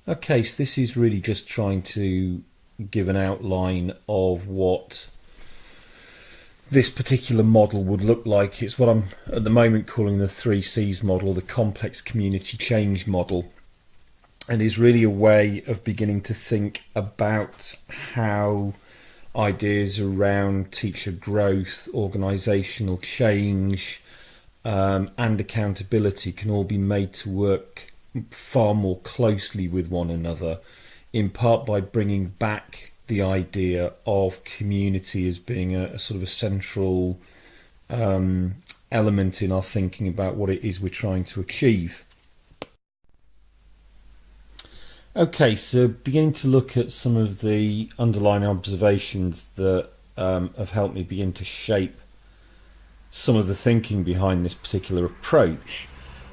Okay, so this is really just trying to give an outline of what this particular model would look like. It's what I'm at the moment calling the 3Cs model, the complex community change model, and is really a way of beginning to think about how ideas around teacher growth, organisational change, and accountability can all be made to work far more closely with one another, in part by bringing back the idea of community as being a sort of a central element in our thinking about what it is we're trying to achieve. Okay, so beginning to look at some of the underlying observations that have helped me begin to shape some of the thinking behind this particular approach.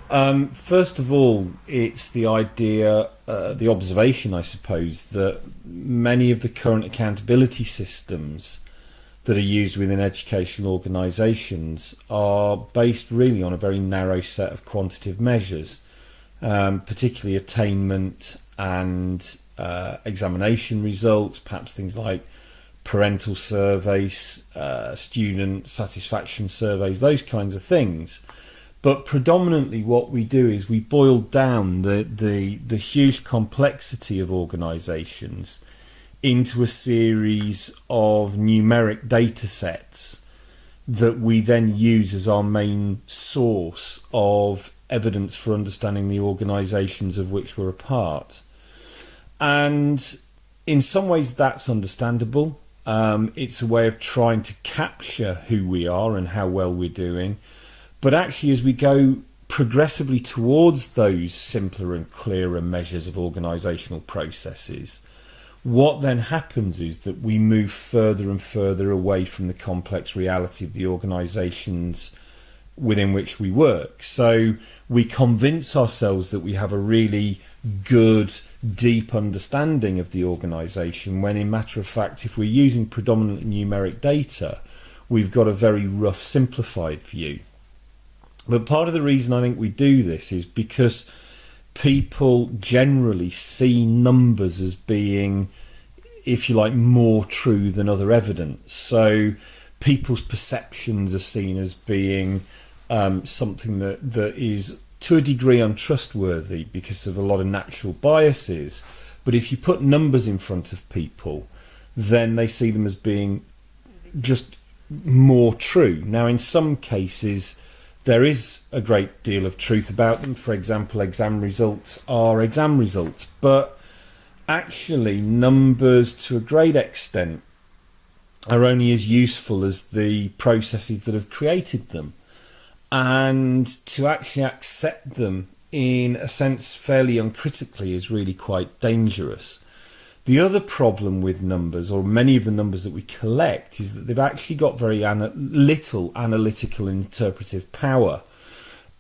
First of all, it's the idea, the observation, I suppose, that many of the current accountability systems that are used within educational organisations are based really on a very narrow set of quantitative measures, particularly attainment and examination results, perhaps things like parental surveys, student satisfaction surveys, those kinds of things. But predominantly what we do is we boil down the huge complexity of organisations into a series of numeric data sets that we then use as our main source of evidence for understanding the organisations of which we're a part. And in some ways that's understandable. It's a way of trying to capture who we are and how well we're doing. But actually, as we go progressively towards those simpler and clearer measures of organisational processes, what then happens is that we move further and further away from the complex reality of the organisations within which we work. So we convince ourselves that we have a really good, deep understanding of the organisation, when in matter of fact, if we're using predominantly numeric data, we've got a very rough, simplified view. But part of the reason I think we do this is because people generally see numbers as being, if you like, more true than other evidence. So people's perceptions are seen as being something that is to a degree untrustworthy because of a lot of natural biases. But if you put numbers in front of people, then they see them as being just more true. Now, in some cases, there is a great deal of truth about them. For example, exam results are exam results, but actually numbers to a great extent are only as useful as the processes that have created them. And to actually accept them in a sense fairly uncritically is really quite dangerous. The other problem with numbers, or many of the numbers that we collect, is that they've actually got very little analytical interpretive power.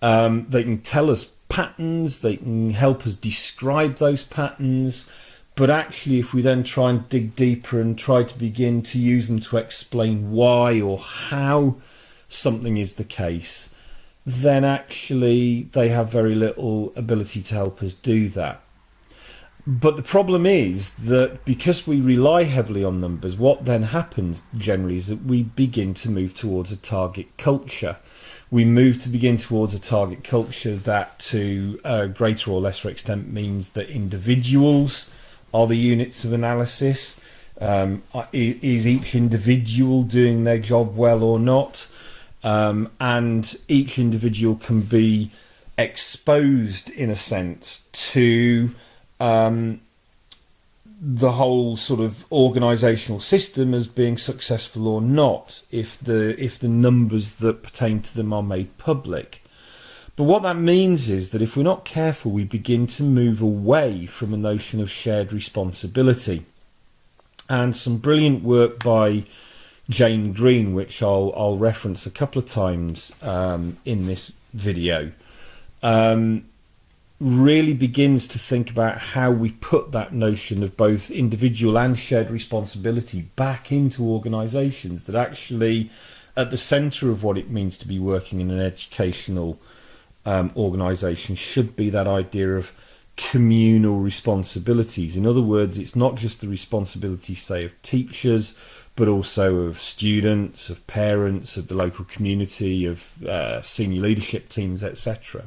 They can tell us patterns, they can help us describe those patterns, but actually if we then try and dig deeper and try to begin to use them to explain why or how something is the case, then actually they have very little ability to help us do that. But the problem is that because we rely heavily on numbers, what then happens generally is that we begin to move towards a target culture. We begin towards a target culture that to a greater or lesser extent means that individuals are the units of analysis. Is each individual doing their job well or not? And each individual can be exposed in a sense to the whole sort of organisational system as being successful or not if the numbers that pertain to them are made public. But what that means is that if we're not careful, we begin to move away from a notion of shared responsibility. And some brilliant work by Jane Green, which I'll reference a couple of times in this video, really begins to think about how we put that notion of both individual and shared responsibility back into organisations, that actually at the centre of what it means to be working in an educational organisation should be that idea of communal responsibilities. In other words, it's not just the responsibility, say, of teachers, but also of students, of parents, of the local community, of senior leadership teams, etc.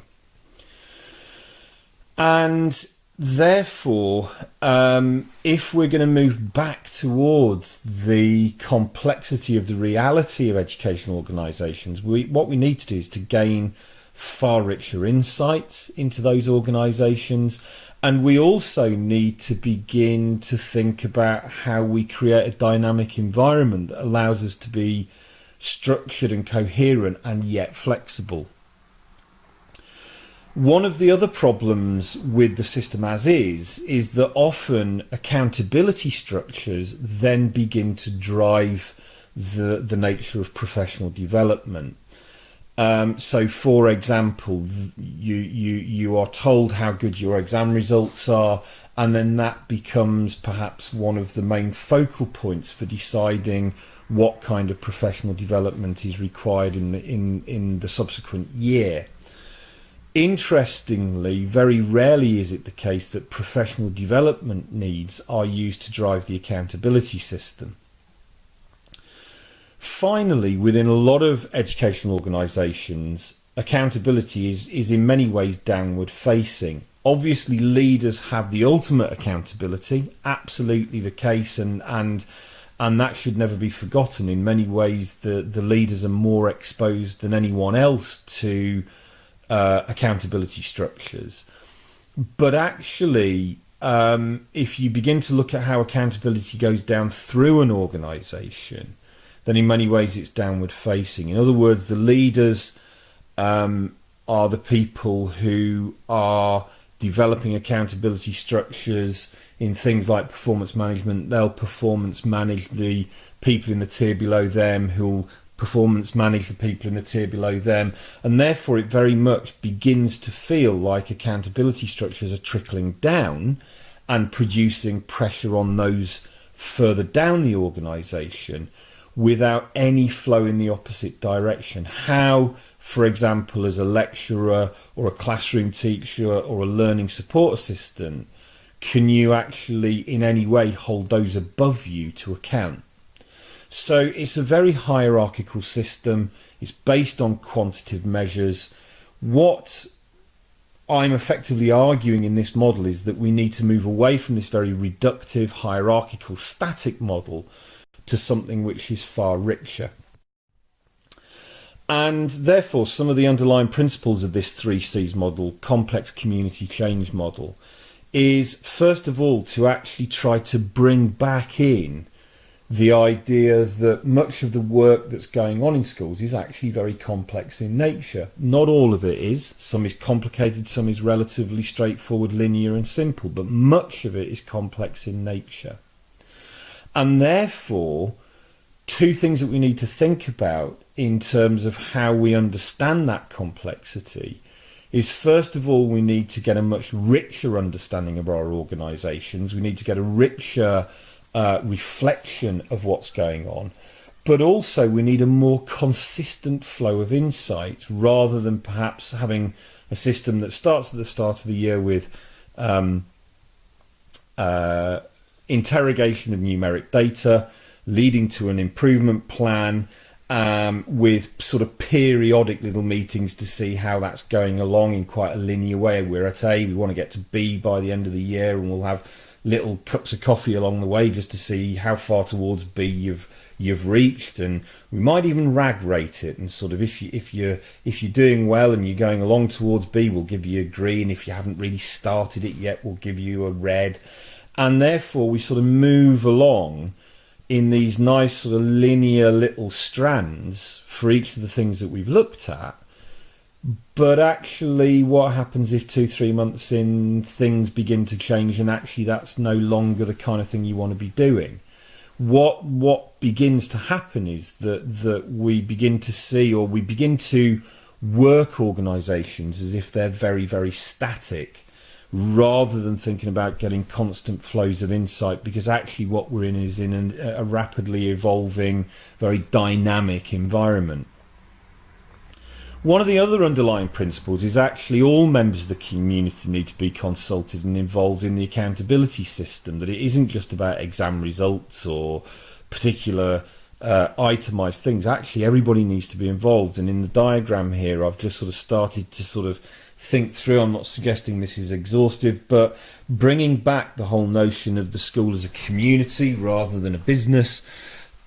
And therefore, if we're going to move back towards the complexity of the reality of educational organisations, what we need to do is to gain far richer insights into those organisations, and we also need to begin to think about how we create a dynamic environment that allows us to be structured and coherent and yet flexible. One of the other problems with the system as is that often accountability structures then begin to drive the nature of professional development. So, for example, you are told how good your exam results are, and then that becomes perhaps one of the main focal points for deciding what kind of professional development is required in the subsequent year. Interestingly, very rarely is it the case that professional development needs are used to drive the accountability system. Finally, within a lot of educational organisations, accountability is in many ways downward facing. Obviously, leaders have the ultimate accountability, absolutely the case, and that should never be forgotten. In many ways, the leaders are more exposed than anyone else to accountability structures. But actually, if you begin to look at how accountability goes down through an organisation, then in many ways it's downward facing. In other words, the leaders are the people who are developing accountability structures in things like performance management. They'll performance manage the people in the tier below them, who'll performance manage the people in the tier below them, and therefore it very much begins to feel like accountability structures are trickling down and producing pressure on those further down the organisation, without any flow in the opposite direction. How, for example, as a lecturer or a classroom teacher or a learning support assistant, can you actually in any way hold those above you to account? So it's a very hierarchical system. It's based on quantitative measures. What I'm effectively arguing in this model is that we need to move away from this very reductive, hierarchical, static model to something which is far richer. And therefore, some of the underlying principles of this 3Cs model, complex community change model, is first of all to actually try to bring back in the idea that much of the work that's going on in schools is actually very complex in nature. Not all of it is. Some is complicated, some is relatively straightforward, linear and simple, but much of it is complex in nature. And therefore, two things that we need to think about in terms of how we understand that complexity is, first of all, we need to get a much richer understanding of our organisations. We need to get a richer reflection of what's going on. But also we need a more consistent flow of insight, rather than perhaps having a system that starts at the start of the year with interrogation of numeric data, leading to an improvement plan, with sort of periodic little meetings to see how that's going along in quite a linear way. We're at A, we want to get to B by the end of the year, and we'll have little cups of coffee along the way just to see how far towards B you've reached, and we might even rag rate it, and sort of if you're doing well and you're going along towards B, we'll give you a green. If you haven't really started it yet, we'll give you a red. And therefore we sort of move along in these nice sort of linear little strands for each of the things that we've looked at. But actually, what happens if 2-3 months in things begin to change, and actually that's no longer the kind of thing you want to be doing? What begins to happen is that we begin to see, or we begin to work organisations as if they're very, very static, rather than thinking about getting constant flows of insight, because actually what we're in is in a rapidly evolving, very dynamic environment. One of the other underlying principles is actually all members of the community need to be consulted and involved in the accountability system, that it isn't just about exam results or particular itemised things. Actually, everybody needs to be involved. And in the diagram here, I've just sort of started to sort of think through, I'm not suggesting this is exhaustive, but bringing back the whole notion of the school as a community rather than a business,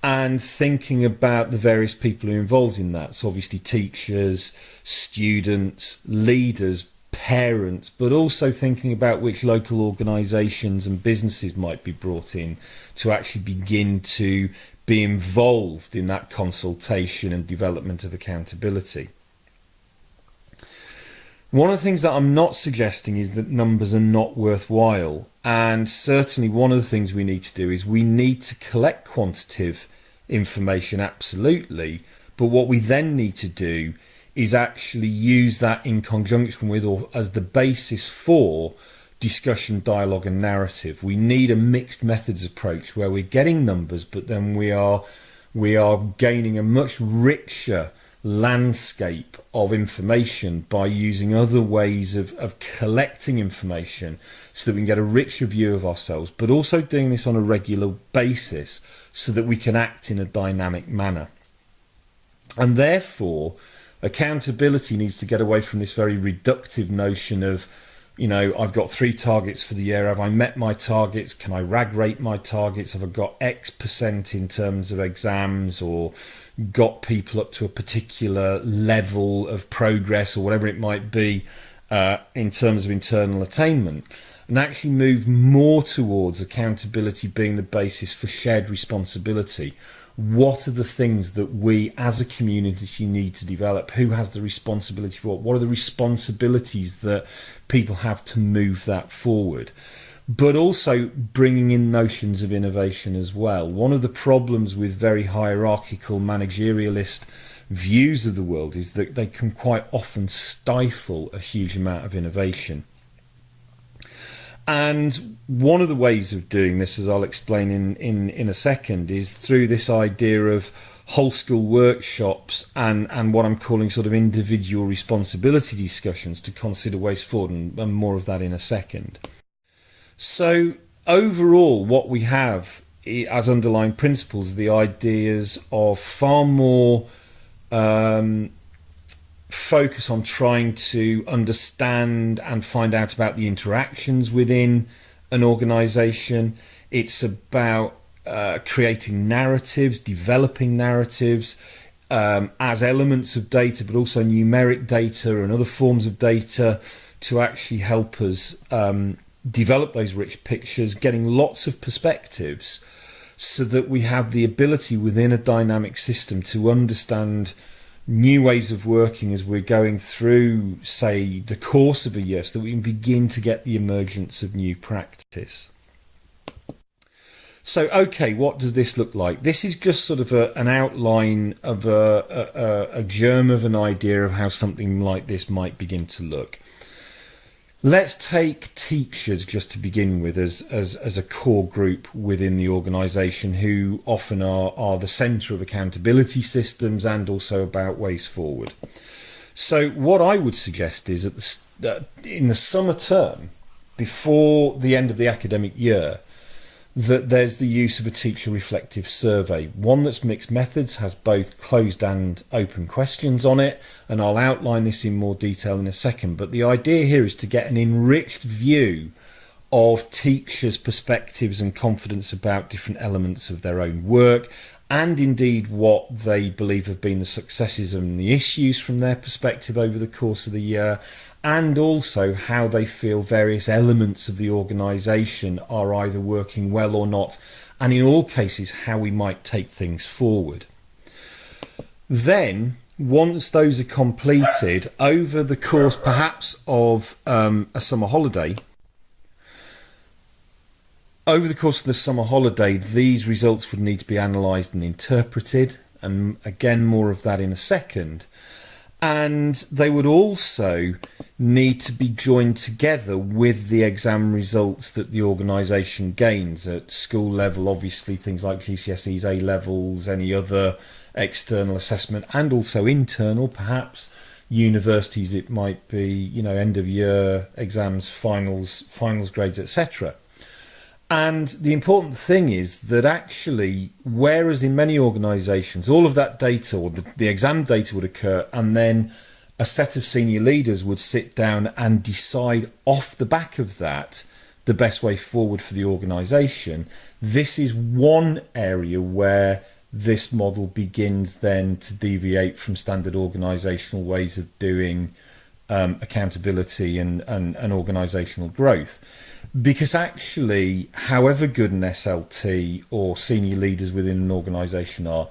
and thinking about the various people who are involved in that. So obviously teachers, students, leaders, parents, but also thinking about which local organisations and businesses might be brought in to actually begin to be involved in that consultation and development of accountability. One of the things that I'm not suggesting is that numbers are not worthwhile, and certainly one of the things we need to do is we need to collect quantitative information, absolutely, but what we then need to do is actually use that in conjunction with or as the basis for discussion, dialogue and narrative. We need a mixed methods approach where we're getting numbers, but then we are gaining a much richer landscape of information by using other ways of collecting information so that we can get a richer view of ourselves, but also doing this on a regular basis so that we can act in a dynamic manner. And therefore, accountability needs to get away from this very reductive notion of, you know, I've got 3 targets for the year. Have I met my targets? Can I rag rate my targets? Have I got X% in terms of exams, or got people up to a particular level of progress or whatever it might be in terms of internal attainment? And actually move more towards accountability being the basis for shared responsibility. What are the things that we as a community need to develop? Who has the responsibility for what? What are the responsibilities that people have to move that forward? But also bringing in notions of innovation as well. One of the problems with very hierarchical managerialist views of the world is that they can quite often stifle a huge amount of innovation. And one of the ways of doing this, as I'll explain in a second, is through this idea of whole school workshops and what I'm calling sort of individual responsibility discussions to consider ways forward, and more of that in a second. So overall, what we have as underlying principles are the ideas of far more focus on trying to understand and find out about the interactions within an organisation. It's about creating narratives, developing narratives as elements of data, but also numeric data and other forms of data to actually help us develop those rich pictures, getting lots of perspectives so that we have the ability within a dynamic system to understand new ways of working as we're going through, say, the course of a year, so that we can begin to get the emergence of new practice. So, okay, what does this look like? This is just sort of an outline of a germ of an idea of how something like this might begin to look. Let's take teachers just to begin with as a core group within the organisation, who often are the centre of accountability systems and also about ways forward. So what I would suggest is in the summer term, before the end of the academic year, that there's the use of a teacher reflective survey, one that's mixed methods, has both closed and open questions on it, and I'll outline this in more detail in a second. But the idea here is to get an enriched view of teachers' perspectives and confidence about different elements of their own work, and indeed what they believe have been the successes and the issues from their perspective over the course of the year, and also how they feel various elements of the organisation are either working well or not, and in all cases how we might take things forward. Then, once those are completed, over the course perhaps of a summer holiday, over the course of the summer holiday, these results would need to be analysed and interpreted, and again more of that in a second. And they would also need to be joined together with the exam results that the organisation gains at school level, obviously things like GCSEs, A-levels, any other external assessment, and also internal perhaps, universities it might be, you know, end of year exams, finals grades, etc. And the important thing is that actually, whereas in many organisations all of that data, or the exam data, would occur, and then a set of senior leaders would sit down and decide off the back of that the best way forward for the organisation. This is one area where this model begins then to deviate from standard organisational ways of doing accountability and organisational growth. Because actually, however good an SLT or senior leaders within an organisation are,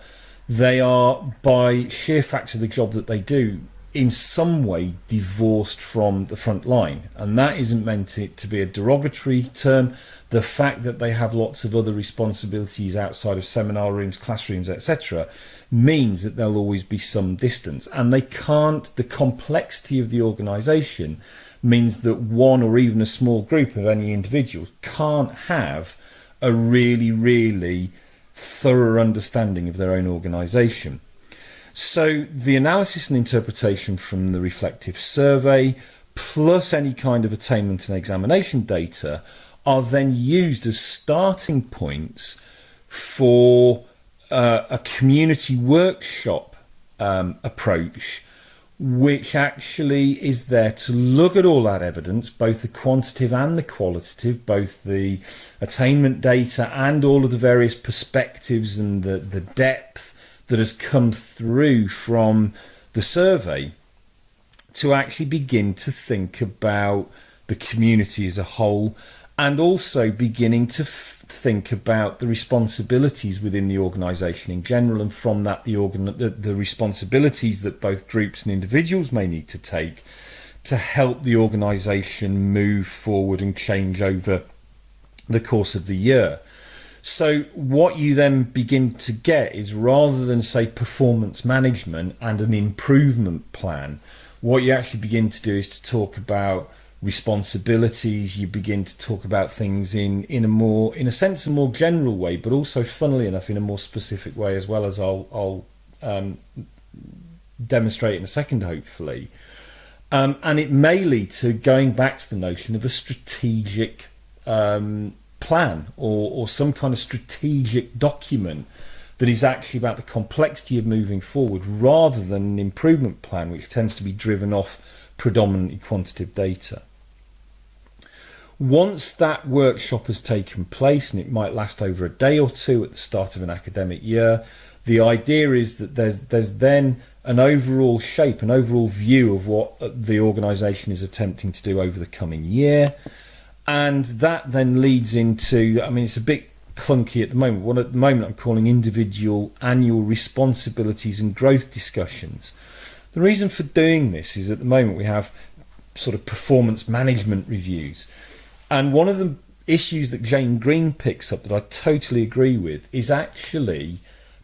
they are, by sheer fact of the job that they do, in some way divorced from the front line. And that isn't meant to be a derogatory term. The fact that they have lots of other responsibilities outside of seminar rooms, classrooms, etc., means that there'll always be some distance. And they can't, the complexity of the organisation means that one or even a small group of any individuals can't have a really, really thorough understanding of their own organisation. So the analysis and interpretation from the reflective survey, plus any kind of attainment and examination data, are then used as starting points for a community workshop approach, which actually is there to look at all that evidence, both the quantitative and the qualitative, both the attainment data and all of the various perspectives and the depth that has come through from the survey, to actually begin to think about the community as a whole, and also beginning to think about the responsibilities within the organisation in general, and from that the responsibilities that both groups and individuals may need to take to help the organisation move forward and change over the course of the year. So what you then begin to get is, rather than say performance management and an improvement plan, what you actually begin to do is to talk about responsibilities. You begin to talk about things in a sense a more general way, but also, funnily enough, in a more specific way as well, as I'll demonstrate in a second, hopefully. And it may lead to going back to the notion of a strategic plan or some kind of strategic document that is actually about the complexity of moving forward, rather than an improvement plan which tends to be driven off predominantly quantitative data. Once that workshop has taken place, and it might last over a day or two at the start of an academic year, the idea is that there's then an overall shape, an overall view of what the organisation is attempting to do over the coming year. And that then leads into, I mean, it's a bit clunky at the moment. What at the moment I'm calling individual annual responsibilities and growth discussions. The reason for doing this is, at the moment we have sort of performance management reviews. And one of the issues that Jane Green picks up that I totally agree with is actually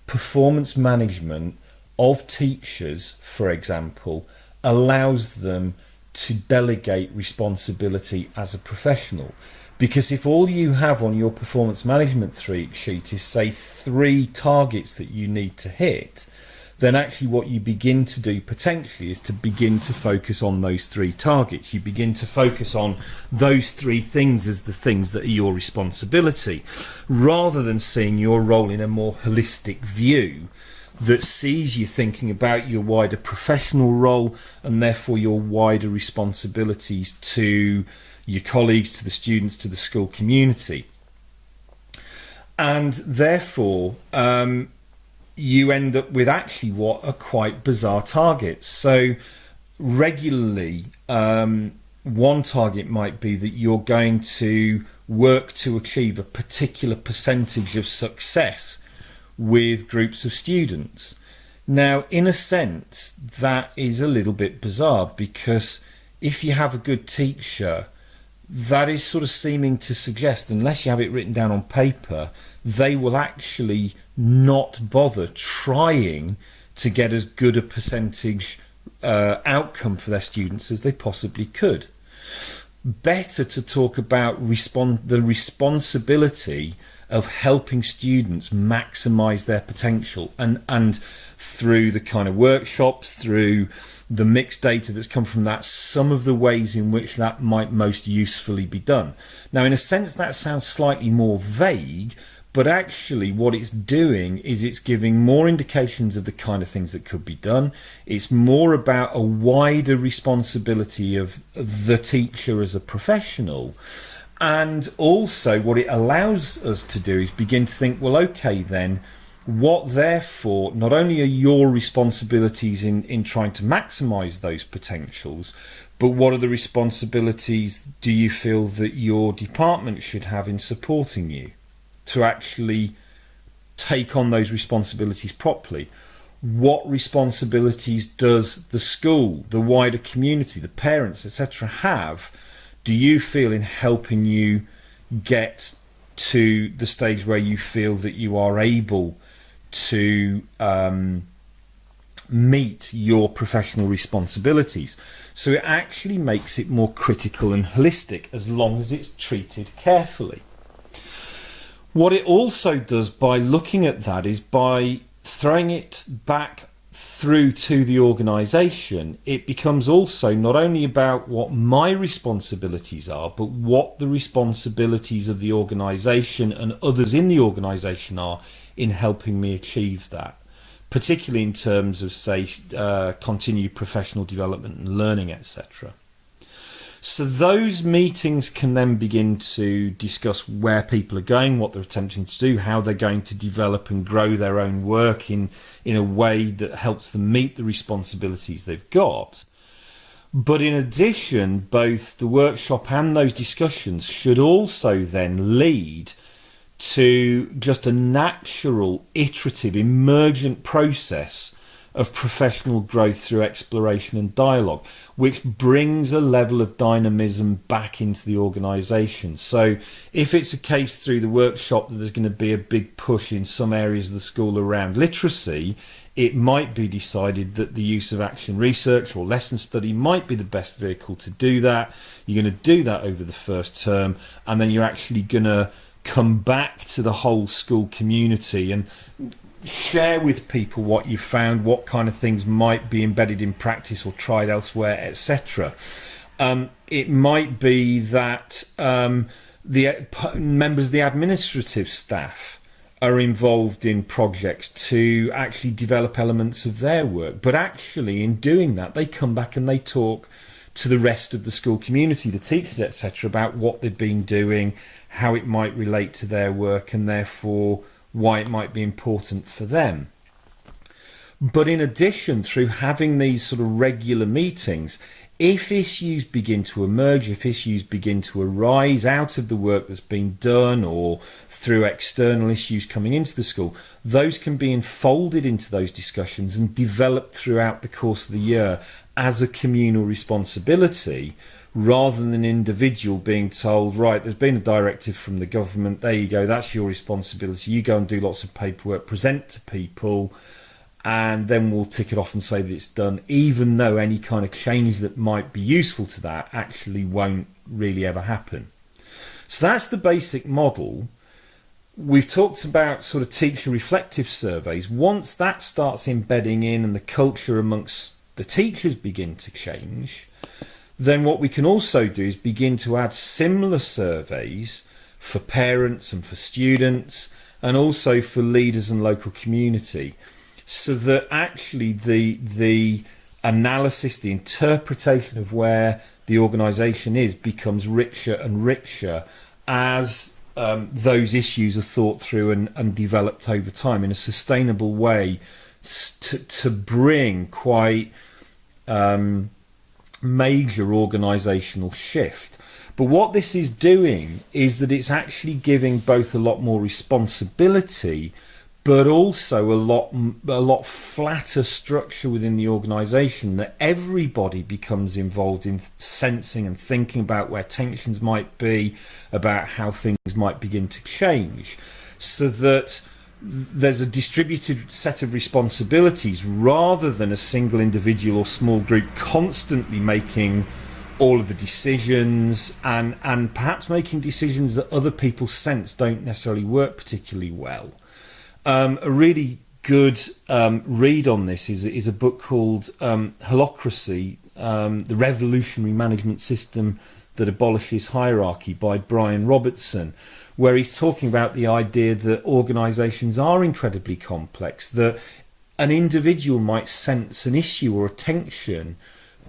performance management of teachers, for example, allows them to delegate responsibility as a professional. Because if all you have on your performance management sheet is, say, 3 targets that you need to hit, then actually what you begin to do potentially is to begin to focus on those 3 targets. You begin to focus on those 3 things as the things that are your responsibility, rather than seeing your role in a more holistic view that sees you thinking about your wider professional role, and therefore your wider responsibilities to your colleagues, to the students, to the school community. And therefore, you end up with actually what are quite bizarre targets. So regularly, one target might be that you're going to work to achieve a particular percentage of success with groups of students. Now, in a sense, that is a little bit bizarre, because if you have a good teacher, that is sort of seeming to suggest, unless you have it written down on paper, they will actually not bother trying to get as good a percentage outcome for their students as they possibly could. Better to talk about the responsibility of helping students maximise their potential, and through the kind of workshops, through the mixed data that's come from that, some of the ways in which that might most usefully be done. Now, in a sense, that sounds slightly more vague, but actually what it's doing is it's giving more indications of the kind of things that could be done. It's more about a wider responsibility of the teacher as a professional. And also what it allows us to do is begin to think, well, okay, then, what therefore not only are your responsibilities in trying to maximise those potentials, but what are the responsibilities do you feel that your department should have in supporting you to actually take on those responsibilities properly? What responsibilities does the school, the wider community, the parents, etc. have, do you feel, in helping you get to the stage where you feel that you are able to meet your professional responsibilities? So it actually makes it more critical and holistic as long as it's treated carefully. What it also does by looking at that is by throwing it back through to the organisation, it becomes also not only about what my responsibilities are, but what the responsibilities of the organisation and others in the organisation are in helping me achieve that, particularly in terms of, say, continued professional development and learning, etc. So those meetings can then begin to discuss where people are going, what they're attempting to do, how they're going to develop and grow their own work in a way that helps them meet the responsibilities they've got. But in addition, both the workshop and those discussions should also then lead to just a natural, iterative, emergent process of professional growth through exploration and dialogue, which brings a level of dynamism back into the organisation. So if it's a case through the workshop that there's going to be a big push in some areas of the school around literacy, it might be decided that the use of action research or lesson study might be the best vehicle to do that. You're going to do that over the first term, and then you're actually going to come back to the whole school community and share with people what you found, what kind of things might be embedded in practice or tried elsewhere, etc. It might be that the members of the administrative staff are involved in projects to actually develop elements of their work, but actually in doing that they come back and they talk to the rest of the school community, the teachers, etc., about what they've been doing, how it might relate to their work, and therefore why it might be important for them. But in addition, through having these sort of regular meetings, if issues begin to emerge, if issues begin to arise out of the work that's been done or through external issues coming into the school, those can be enfolded into those discussions and developed throughout the course of the year as a communal responsibility, rather than an individual being told, right, there's been a directive from the government, there you go, that's your responsibility, you go and do lots of paperwork, present to people, and then we'll tick it off and say that it's done, even though any kind of change that might be useful to that actually won't really ever happen. So that's the basic model. We've talked about sort of teacher reflective surveys. Once that starts embedding in and the culture amongst the teachers begin to change, then what we can also do is begin to add similar surveys for parents and for students and also for leaders and local community, so that actually the analysis, the interpretation of where the organisation is becomes richer and richer as those issues are thought through and developed over time in a sustainable way to bring quite major organisational shift. But what this is doing is that it's actually giving both a lot more responsibility, but also a lot flatter structure within the organisation, that everybody becomes involved in sensing and thinking about where tensions might be, about how things might begin to change, so that there's a distributed set of responsibilities rather than a single individual or small group constantly making all of the decisions and perhaps making decisions that other people sense don't necessarily work particularly well. A really good read on this is a book called Holacracy, The Revolutionary Management System That Abolishes Hierarchy by Brian Robertson, where he's talking about the idea that organisations are incredibly complex, that an individual might sense an issue or a tension,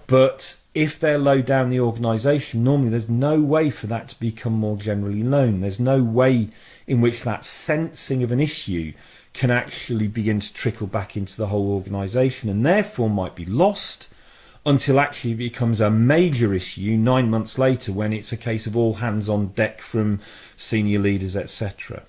but if they're low down the organisation, normally there's no way for that to become more generally known. There's no way in which that sensing of an issue can actually begin to trickle back into the whole organisation, and therefore might be lost until actually it becomes a major issue 9 months later, when it's a case of all hands on deck from senior leaders, etc.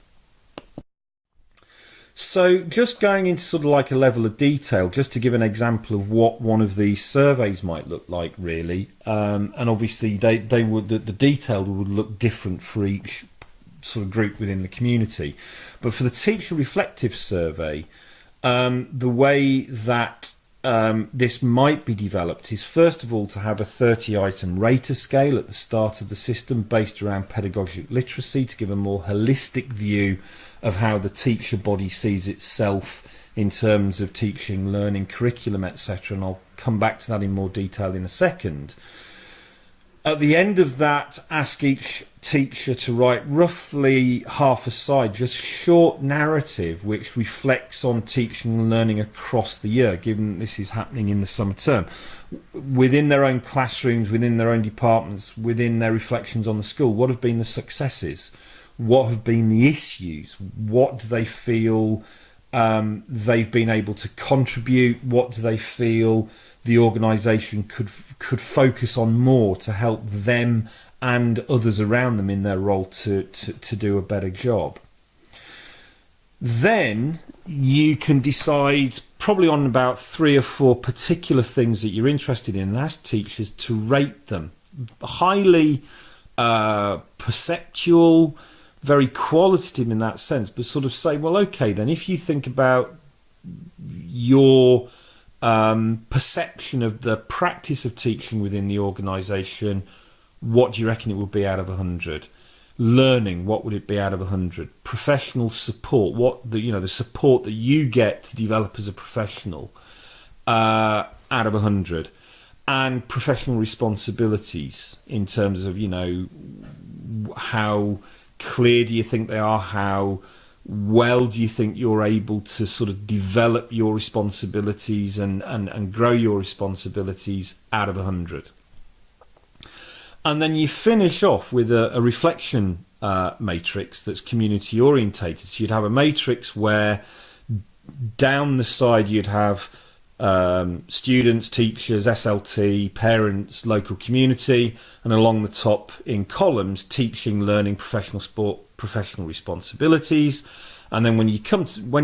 So just going into sort of like a level of detail, just to give an example of what one of these surveys might look like, really. And obviously they would, the detail would look different for each sort of group within the community. But for the teacher reflective survey, the way that this might be developed is, first of all, to have a 30-item rater scale at the start of the system based around pedagogic literacy, to give a more holistic view of how the teacher body sees itself in terms of teaching, learning, curriculum, etc. And I'll come back to that in more detail in a second. At the end of that, ask each teacher to write roughly half a side, just short narrative, which reflects on teaching and learning across the year, given this is happening in the summer term, within their own classrooms, within their own departments, within their reflections on the school. What have been the successes? What have been the issues? What do they feel they've been able to contribute? What do they feel the organisation could focus on more to help them and others around them in their role to do a better job? Then you can decide probably on about 3 or 4 particular things that you're interested in and ask teachers to rate them. Highly perceptual, very qualitative in that sense, but sort of say, well, okay, then if you think about your perception of the practice of teaching within the organisation, what do you reckon it would be out of 100? Learning, what would it be out of 100? Professional support, what the support that you get to develop as a professional, out of 100? And professional responsibilities in terms of, how clear do you think they are? How well do you think you're able to sort of develop your responsibilities and grow your responsibilities out of 100? And then you finish off with a reflection matrix that's community orientated. So you'd have a matrix where down the side you'd have students, teachers, SLT, parents, local community, and along the top in columns, teaching, learning, professional sport, professional responsibilities. And then when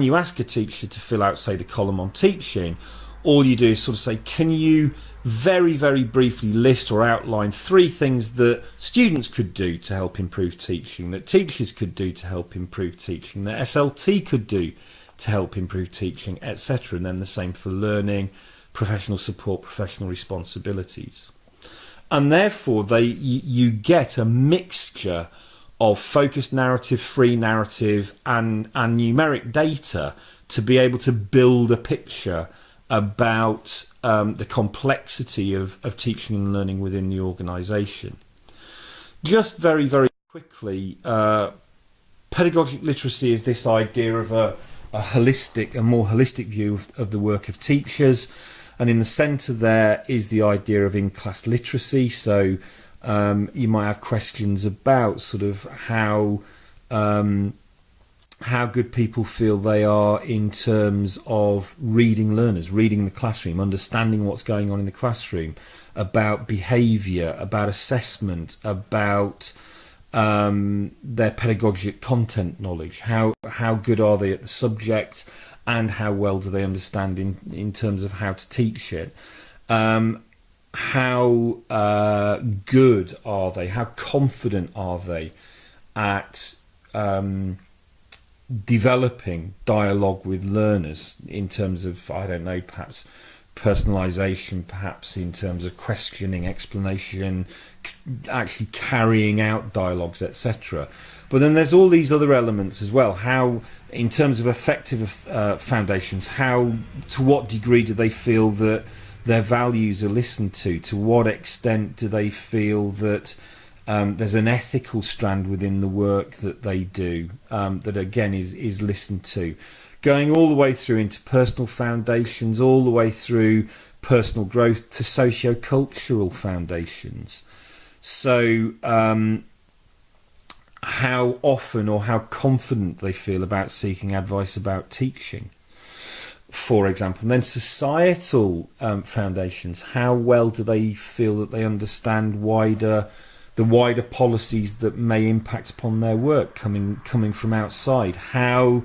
you ask a teacher to fill out, say, the column on teaching, all you do is sort of say, can you very, very briefly list or outline 3 things that students could do to help improve teaching, that teachers could do to help improve teaching, that SLT could do to help improve teaching, etc. And then the same for learning, professional support, professional responsibilities. And therefore you get a mixture of focused narrative, free narrative, and numeric data to be able to build a picture about the complexity of teaching and learning within the organisation. Just very, very quickly, pedagogic literacy is this idea of a more holistic view of the work of teachers, and in the centre there is the idea of in-class literacy. So you might have questions about sort of how good people feel they are in terms of reading learners, reading the classroom, understanding what's going on in the classroom, about behaviour, about assessment, about their pedagogic content knowledge, how good are they at the subject, and how well do they understand in terms of how to teach it, how good are they, how confident are they at developing dialogue with learners in terms of, I don't know, perhaps personalization, perhaps in terms of questioning, explanation, actually carrying out dialogues, etc. But then there's all these other elements as well. How, in terms of effective foundations, how, to what degree do they feel that their values are listened to? To what extent do they feel that there's an ethical strand within the work that they do that again is listened to? Going all the way through into personal foundations, all the way through personal growth to socio-cultural foundations. So how often or how confident they feel about seeking advice about teaching, for example. And then societal foundations, how well do they feel that they understand the wider policies that may impact upon their work coming from outside? How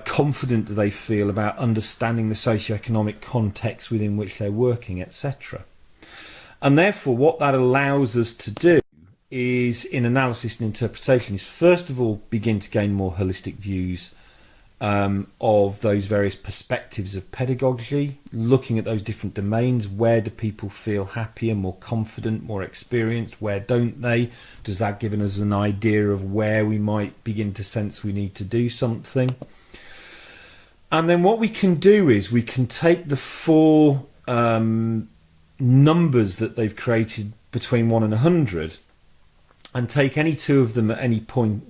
confident do they feel about understanding the socioeconomic context within which they're working, etc.? And therefore, what that allows us to do is, in analysis and interpretation, is first of all begin to gain more holistic views of those various perspectives of pedagogy, looking at those different domains. Where do people feel happier, more confident, more experienced? Where don't they? Does that give us an idea of where we might begin to sense we need to do something? And then what we can do is we can take the four numbers that they've created between 1 and 100 and take any two of them at any point,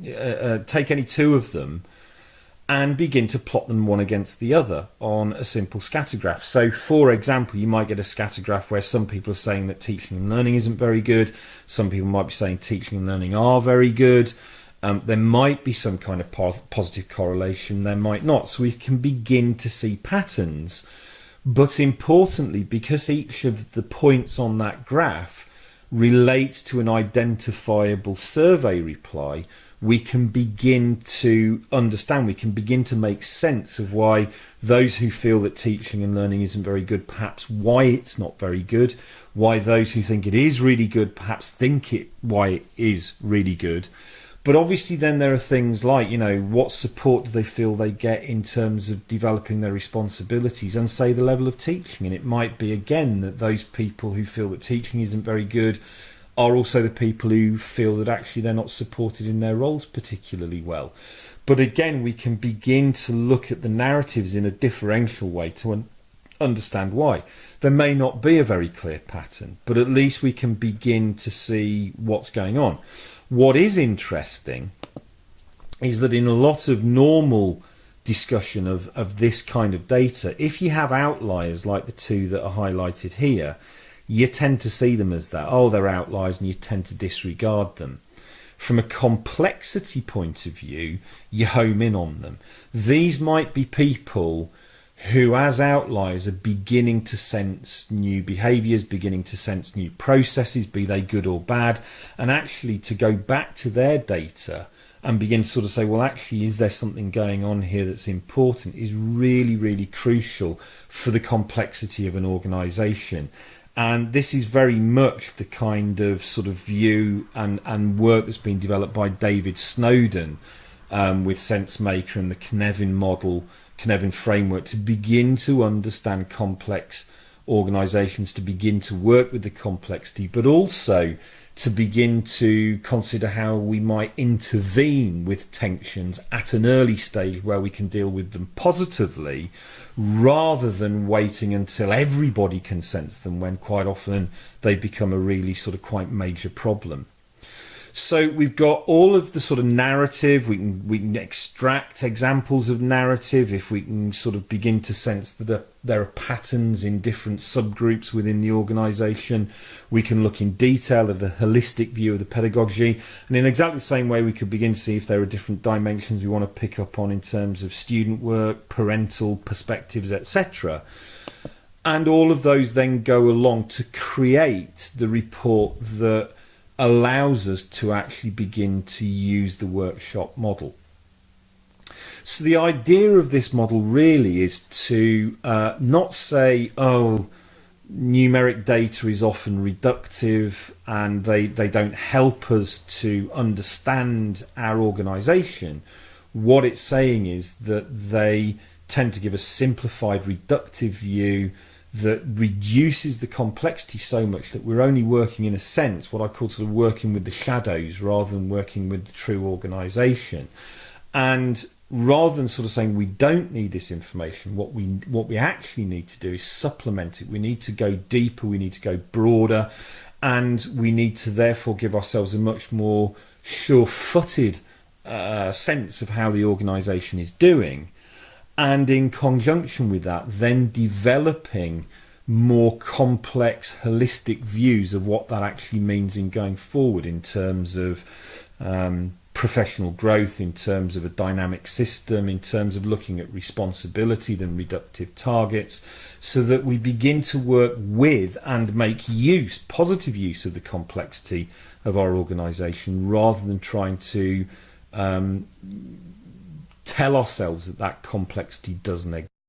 and begin to plot them one against the other on a simple scatter graph. So, for example, you might get a scatter graph where some people are saying that teaching and learning isn't very good. Some people might be saying teaching and learning are very good. There might be some kind of positive correlation. There might not. So we can begin to see patterns. But importantly, because each of the points on that graph relates to an identifiable survey reply, we can begin to understand, we can begin to make sense of why those who feel that teaching and learning isn't very good, perhaps why it's not very good, why those who think it is really good, perhaps why it is really good. But obviously then there are things like, what support do they feel they get in terms of developing their responsibilities and, say, the level of teaching. And it might be, again, that those people who feel that teaching isn't very good are also the people who feel that actually they're not supported in their roles particularly well. But again, we can begin to look at the narratives in a differential way to understand why. There may not be a very clear pattern, but at least we can begin to see what's going on. What is interesting is that in a lot of normal discussion of this kind of data, if you have outliers like the two that are highlighted here, you tend to see them as that. Oh, they're outliers, and you tend to disregard them. From a complexity point of view, you home in on them. These might be people who, as outliers, are beginning to sense new behaviours, beginning to sense new processes, be they good or bad, and actually to go back to their data and begin to sort of say, well, actually, is there something going on here that's important, is really, really crucial for the complexity of an organisation. And this is very much the kind of sort of view and work that's been developed by David Snowden with SenseMaker and the Cynefin model, Cynefin framework, to begin to understand complex organisations, to begin to work with the complexity, but also to begin to consider how we might intervene with tensions at an early stage where we can deal with them positively, rather than waiting until everybody can sense them, when quite often they become a really sort of quite major problem. So we've got all of the sort of narrative. We can extract examples of narrative if we can sort of begin to sense that there are patterns in different subgroups within the organisation. We can look in detail at a holistic view of the pedagogy, and in exactly the same way we could begin to see if there are different dimensions we want to pick up on in terms of student work, parental perspectives, etc. And all of those then go along to create the report that allows us to actually begin to use the workshop model. So the idea of this model really is to not say, oh, numeric data is often reductive and they don't help us to understand our organisation. What it's saying is that they tend to give a simplified, reductive view that reduces the complexity so much that we're only working, in a sense, what I call sort of working with the shadows rather than working with the true organisation. And rather than sort of saying we don't need this information, what we actually need to do is supplement it. We need to go deeper, we need to go broader, and we need to therefore give ourselves a much more sure-footed sense of how the organisation is doing. And in conjunction with that, then developing more complex, holistic views of what that actually means in going forward in terms of professional growth, in terms of a dynamic system, in terms of looking at responsibility than reductive targets, so that we begin to work with and make positive use of the complexity of our organisation, rather than trying to tell ourselves that complexity doesn't exist.